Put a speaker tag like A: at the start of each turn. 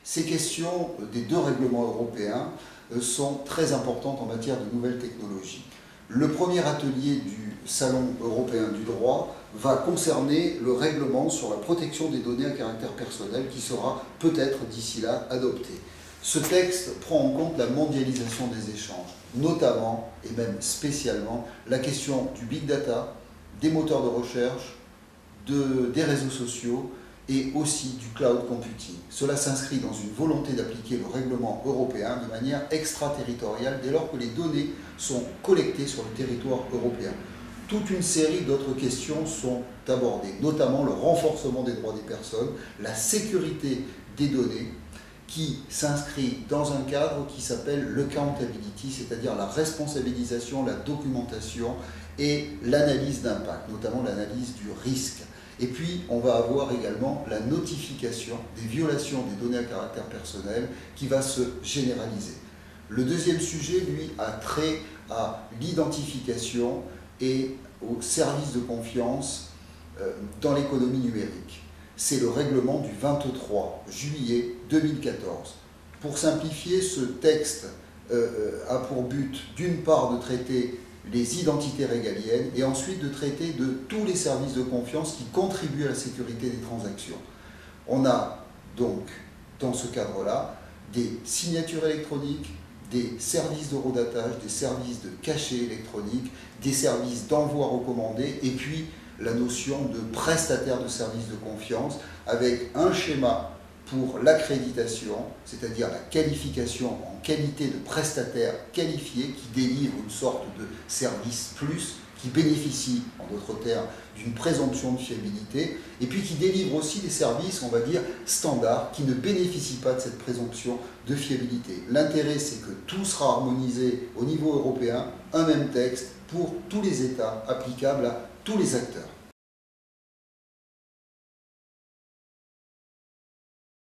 A: Ces questions des deux règlements européens sont très importantes en matière de nouvelles technologies. Le premier atelier du Salon européen du droit va concerner le règlement sur la protection des données à caractère personnel qui sera peut-être d'ici là adopté. Ce texte prend en compte la mondialisation des échanges, notamment et même spécialement la question du big data, des moteurs de recherche, des réseaux sociaux et aussi du cloud computing. Cela s'inscrit dans une volonté d'appliquer le règlement européen de manière extraterritoriale dès lors que les données sont collectées sur le territoire européen. Toute une série d'autres questions sont abordées, notamment le renforcement des droits des personnes, la sécurité des données, qui s'inscrit dans un cadre qui s'appelle l'accountability, c'est-à-dire la responsabilisation, la documentation et l'analyse d'impact, notamment l'analyse du risque. Et puis, on va avoir également la notification des violations des données à caractère personnel qui va se généraliser. Le deuxième sujet, lui, a trait à l'identification et aux services de confiance dans l'économie numérique. C'est le règlement du 23 juillet 2014. Pour simplifier, ce texte a pour but, d'une part, de traiter les identités régaliennes et ensuite de traiter de tous les services de confiance qui contribuent à la sécurité des transactions. On a donc, dans ce cadre-là, des signatures électroniques, des services de redatage, des services de cachet électronique, des services d'envoi recommandé et puis la notion de prestataire de services de confiance avec un schéma pour l'accréditation, c'est-à-dire la qualification en qualité de prestataire qualifié qui délivre une sorte de service plus, qui bénéficie, en d'autres termes, d'une présomption de fiabilité, et puis qui délivre aussi des services, on va dire, standards, qui ne bénéficient pas de cette présomption de fiabilité. L'intérêt, c'est que tout sera harmonisé au niveau européen, un même texte pour tous les États, applicable à tous les acteurs.